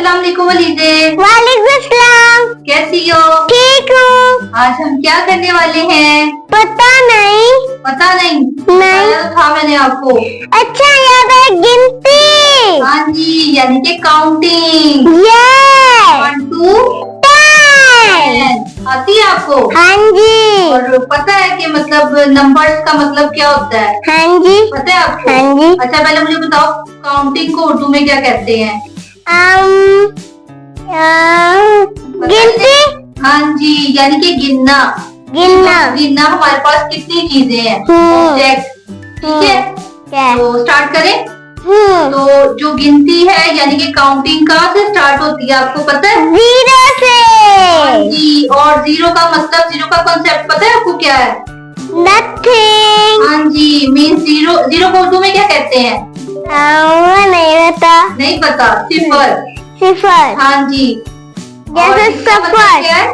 अस्सलाम वालेकुम वलीदे। वालेकुम अस्सलाम। कैसी हो? ठीक हूँ। आज हम क्या करने वाले हैं? पता नहीं। पता नहीं? नहीं। तो था मैंने आपको। अच्छा याद है, गिनती। हाँ जी, यानी कि काउंटिंग। यस। 1 2 10 आती है आपको? हाँ जी। और पता है कि मतलब नंबर्स का मतलब क्या होता है? हाँ जी। पता है आपको? हाँ जी। अच्छा पहले मुझे बताओ, काउंटिंग को उर्दू में क्या कहते हैं? गिनती। हाँ जी, यानी कि गिनना। गिनना। गिनना हमारे पास कितनी चीजें हैं, ऑब्जेक्ट। ठीक है, तो स्टार्ट करें। तो जो गिनती है यानी कि काउंटिंग कहाँ से स्टार्ट होती है आपको पता है? 0 से। हाँ जी, और जीरो का मतलब, जीरो का कॉन्सेप्ट पता है आपको क्या है? नथिंग। हाँ जी, मीन जीरो। जीरो को उर्दू में क्या कहते हैं? नहीं पता। नहीं पता? सिफर। सिफर। हाँ जी। जैसे इसका मतलब सफर। क्या है?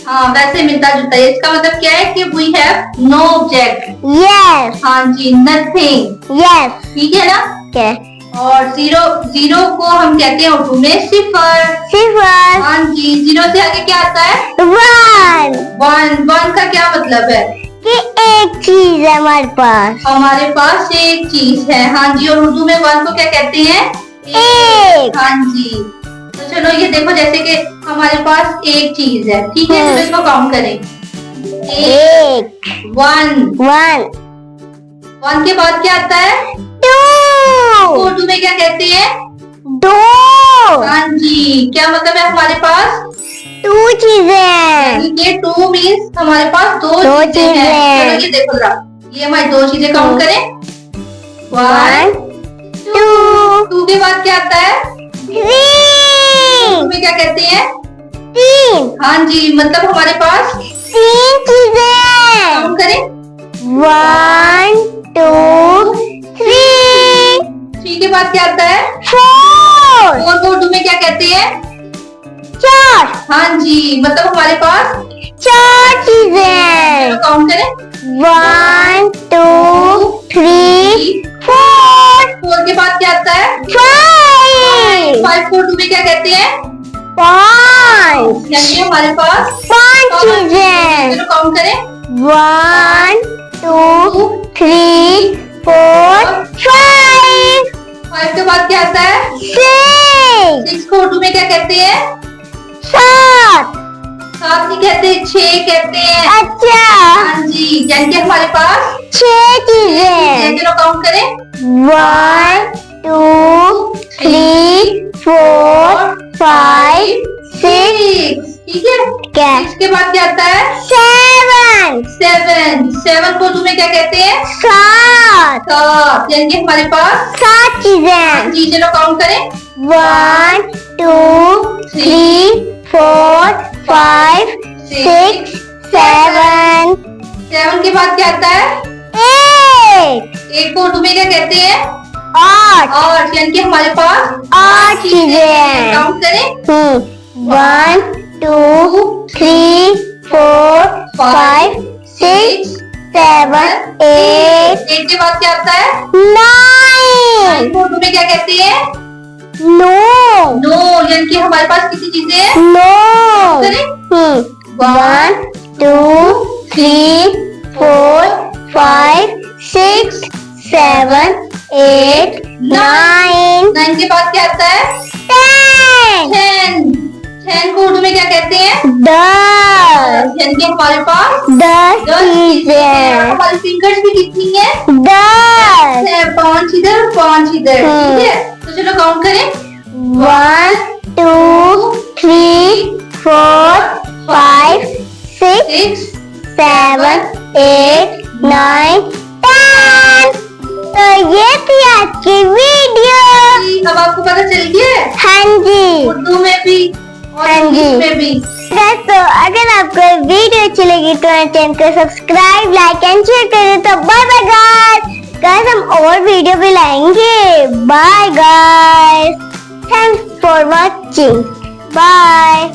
हाँ, वैसे मिलता जुलता है। इसका मतलब क्या है कि we have no object. Yes. हाँ जी, नथिंग। यस। ठीक है ना? क्या? और जीरो, जीरो को हम कहते हैं उर्दू में सिफर। सिफर। हाँ जी, जीरो से आगे क्या आता है? 1। वन। वन का क्या मतलब है? कि एक चीज है हमारे पास। हमारे पास एक चीज है। हाँ जी, और उर्दू में वन को क्या कहते हैं? एक। हाँ जी। तो चलो ये देखो, जैसे कि हमारे पास एक चीज है, ठीक है, तो इसको काउंट करें। एक। वन। वन। वन के बाद क्या आता है? 2। उर्दू में क्या कहते हैं? 2। हाँ जी, क्या मतलब है हमारे पास? 2 चीजें हैं। यानी कि 2 मीन्स हमारे पास दो चीजें हैं। चलो ये देखो जरा, ये हमारी दो चीजें काउंट करें। 1 2। 2 के बाद क्या आता है? 3। में क्या कहते हैं? 3। हाँ जी, मतलब हमारे पास 3 चीजें। काउंट करें। 1 2 3। 3 के बाद क्या आता है? 4। 4 को उर्दू में क्या कहते हैं? 4। हाँ जी, मतलब हमारे पास 4 चीजें हैं। काउंट करें। 1 2 3 4। 4 के बाद क्या आता है? 5। 5 को उर्दू में क्या कहते हैं? 5। यानी कि हमारे पास 5 चीजें हैं। चलो काउंट करें। 1 2 3 4 5। 5 के बाद क्या आता है? 6। 6 को उर्दू में क्या कहते हैं? 7। 7 नहीं कहते, 6 कहते हैं। अच्छा। हाँ जी, यानी कि हमारे पास 6 चीजें हैं। चलो काउंट करें। 1 2 3 4 5 6। ठीक है, क्या? 6 के बाद क्या आता है? 7। 7 को उर्दू में क्या कहते हैं? 7। 7, यानी कि हमारे पास 7 चीजें हैं। जी, चलो काउंट करें। 1 2 3 4 5 6 7। 7 के बाद क्या आता है? 8। 8 को उर्दू में क्या कहते हैं? 8। 8, यानी कि हमारे पास 8 चीजें हैं। काउंट करें। 1 2 3 4 5 6 7 8 8 के बाद क्या आता है? 9। उर्दू में क्या कहते हैं? नो। नो, यानी कि हमारे पास कितनी चीजें हैं? नो। करें। 1 2 3 4 5 6 7 8 9। 9 के बाद क्या आता है? 10। 10 को उर्दू में क्या कहते हैं? 10। यानी कि हमारे पास 10 चीजें हैं। हमारी फिंगर्स भी कितनी है? 10। 5 इधर, 5 इधर। ठीक है, तो चलो काउंट करें। 1 2 3 4 5 6 7 8 9 10। तो ये थी आज की वीडियो। अब आपको पता चल गया है? हाँ जी। उर्दू में भी और हाँ जी। इंग्लिश में भी। तो अगर आपको वीडियो अच्छी लगी तो हमारे चैनल को सब्सक्राइब लाइक एंड शेयर करें। तो बाय बाय गाइस, हम और वीडियो भी लाएंगे। Bye guys, thanks for watching. Bye.